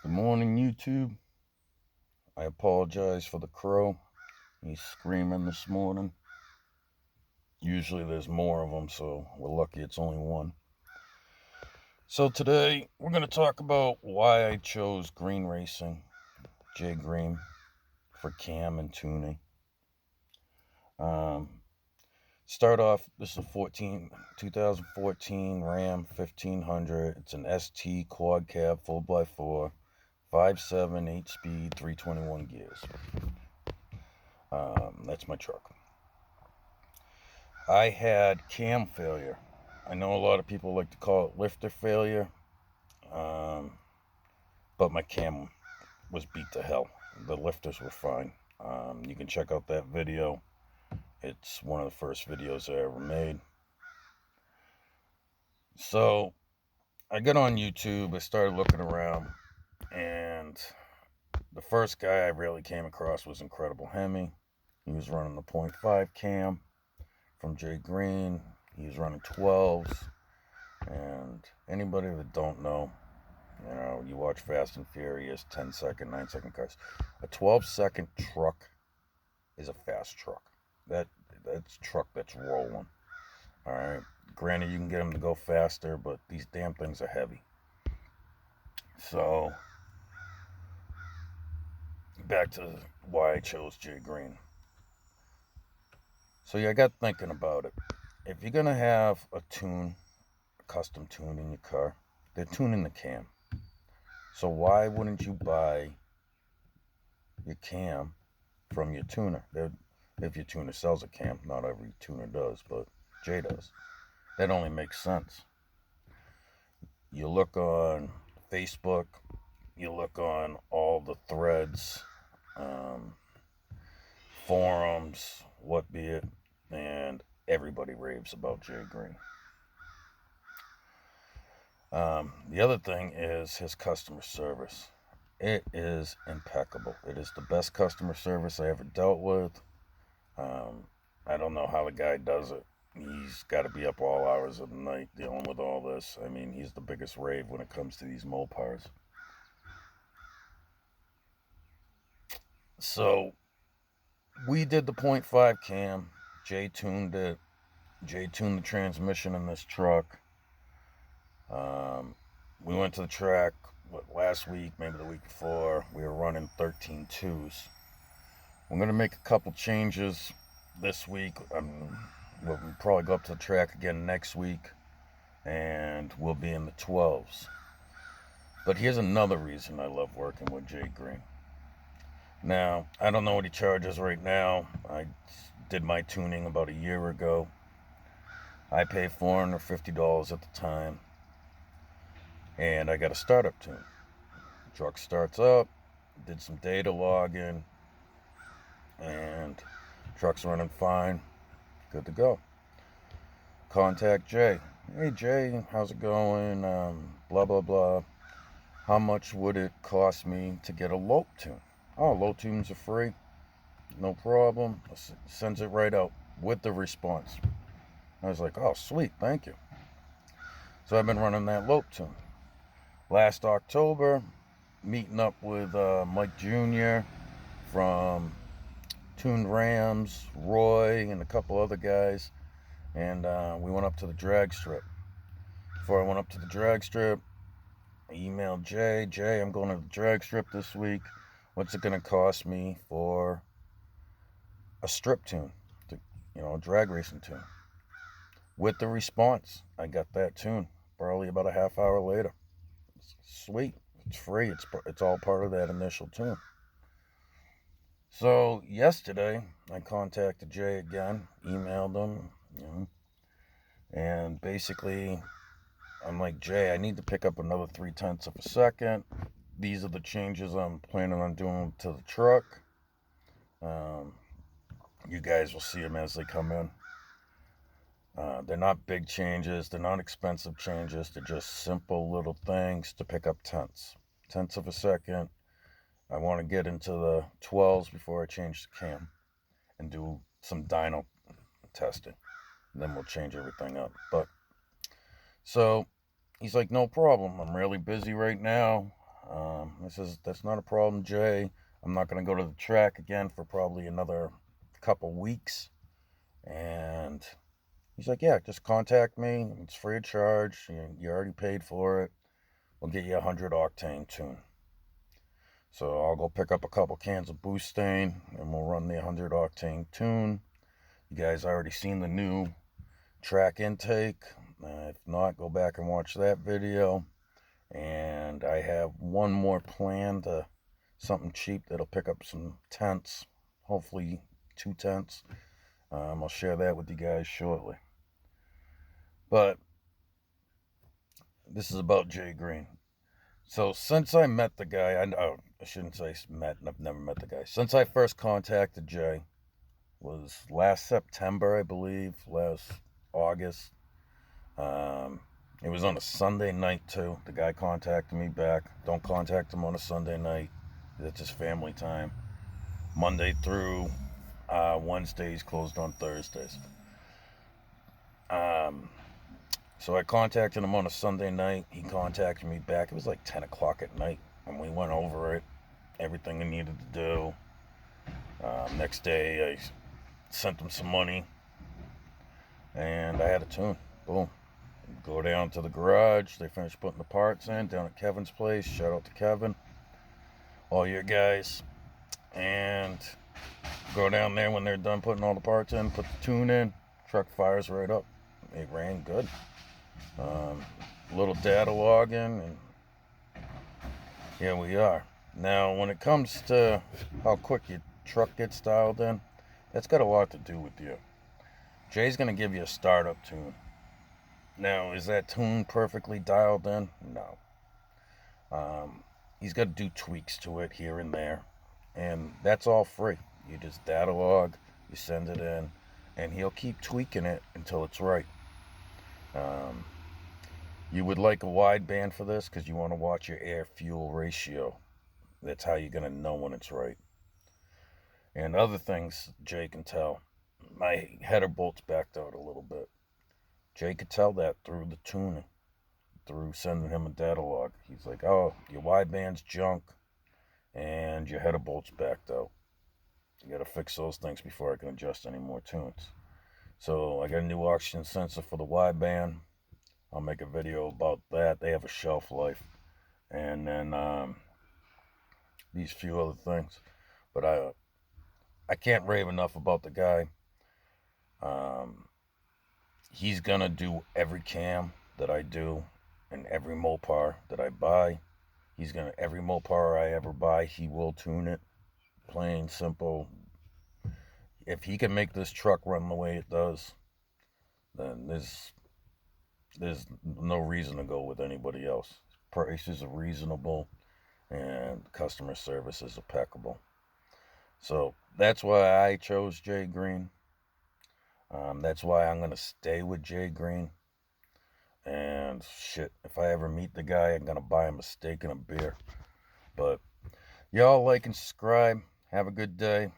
Good morning, YouTube. I apologize for the crow. He's screaming this morning. Usually there's more of them, so we're lucky it's only one. So today we're going to talk about why I chose Greene Racing, Jay Greene, for cam and tuning. Start off, this is a 2014 Ram 1500. It's an ST quad cab 4x4, 5.7, 8-speed, 321 gears. That's my truck. I had cam failure. I know a lot of people like to call it lifter failure, but my cam was beat to hell. The lifters were fine. You can check out that video. It's one of the first videos I ever made. So I got on YouTube, I started looking around, and the first guy I really came across was Incredible Hemi. He was running the 0.5 cam from Jay Greene. He was running 12s. And anybody that don't know, you watch Fast and Furious, 10-second, 9-second cars. A 12-second truck is a fast truck. That's a truck that's rolling. All right. Granted, you can get them to go faster, but these damn things are heavy. So, back to why I chose Jay Greene. So, yeah, I got thinking about it. If you're going to have a custom tune in your car, they're tuning the cam. So why wouldn't you buy your cam from your tuner? If your tuner sells a cam, not every tuner does, but Jay does. That only makes sense. You look on Facebook, you look on all the threads, forums, what be it, and everybody raves about Jay Greene. The other thing is his customer service. It is impeccable. It is the best customer service I ever dealt with. I don't know how the guy does it. He's got to be up all hours of the night dealing with all this. I mean, he's the biggest rave when it comes to these Mopars. So, we did the 0.5 cam. Jay tuned it. Jay tuned the transmission in this truck. We went to the track last week, maybe the week before. We were running 13.2s. I'm going to make a couple changes this week. We'll probably go up to the track again next week, and we'll be in the 12s. But here's another reason I love working with Jay Greene. Now, I don't know what he charges right now. I did my tuning about a year ago. I paid $450 at the time, and I got a startup tune. The truck starts up, did some data logging, and truck's running fine, good to go. Contact Jay. Hey Jay, how's it going? Blah blah blah. How much would it cost me to get a lope tune? Oh, lope tunes are free, no problem. Sends it right out with the response. I was like, oh sweet, thank you. So I've been running that lope tune. Last October, meeting up with Mike Jr. from Tuned Rams, Roy, and a couple other guys, and we went up to the drag strip. Before I went up to the drag strip, I emailed Jay. Jay, I'm going to the drag strip this week. What's it going to cost me for a strip tune, a drag racing tune? With the response, I got that tune probably about a half hour later. It's sweet. It's free. It's all part of that initial tune. So yesterday, I contacted Jay again, emailed him, and basically, I'm like, Jay, I need to pick up another 0.3 of a second. These are the changes I'm planning on doing to the truck. You guys will see them as they come in. They're not big changes. They're not expensive changes. They're just simple little things to pick up tenths of a second. I want to get into the 12s before I change the cam and do some dyno testing. And then we'll change everything up. So he's like, no problem. I'm really busy right now. I says, that's not a problem, Jay. I'm not going to go to the track again for probably another couple weeks. And he's like, yeah, just contact me. It's free of charge. You already paid for it. We'll get you a 100 octane tune. So I'll go pick up a couple cans of Boostain and we'll run the 100 octane tune. You guys already seen the new track intake. If not, go back and watch that video. And I have one more planned, something cheap that'll pick up some tents, hopefully 2 tents. I'll share that with you guys shortly. But this is about Jay Greene. So since I met the guy, I shouldn't say met, I've never met the guy. Since I first contacted Jay, was last September, I believe, last August. It was on a Sunday night too. The guy contacted me back. Don't contact him on a Sunday night. That's his family time. Monday through Wednesdays, closed on Thursdays. So I contacted him on a Sunday night. He contacted me back. It was like 10 o'clock at night, and we went over it, everything I needed to do. Next day, I sent him some money, and I had a tune. Boom. Go down to the garage. They finished putting the parts in down at Kevin's place. Shout out to Kevin. All your guys. And go down there when they're done putting all the parts in, put the tune in. Truck fires right up. It ran good. Little data login, and here we are. Now, when it comes to how quick your truck gets dialed in, that's got a lot to do with you. Jay's going to give you a startup tune. Now, is that tune perfectly dialed in? No. He's got to do tweaks to it here and there, and that's all free. You just data log, you send it in, and he'll keep tweaking it until it's right. You would like a wideband for this because you want to watch your air-fuel ratio. That's how you're going to know when it's right. And other things Jay can tell. My header bolt's backed out a little bit. Jay could tell that through the tuning, through sending him a data log. He's like, oh, your wideband's junk and your header bolt's backed out. You got to fix those things before I can adjust any more tunes. So I got a new oxygen sensor for the wideband. I'll make a video about that. They have a shelf life. And then these few other things. But I can't rave enough about the guy. He's going to do every cam that I do and every Mopar that I buy. Every Mopar I ever buy, he will tune it. Plain, simple. If he can make this truck run the way it does, then there's no reason to go with anybody else. Prices are reasonable and customer service is impeccable. So that's why I chose Jay Greene. That's why I'm going to stay with Jay Greene. And shit, if I ever meet the guy, I'm going to buy him a steak and a beer. But y'all like and subscribe. Have a good day.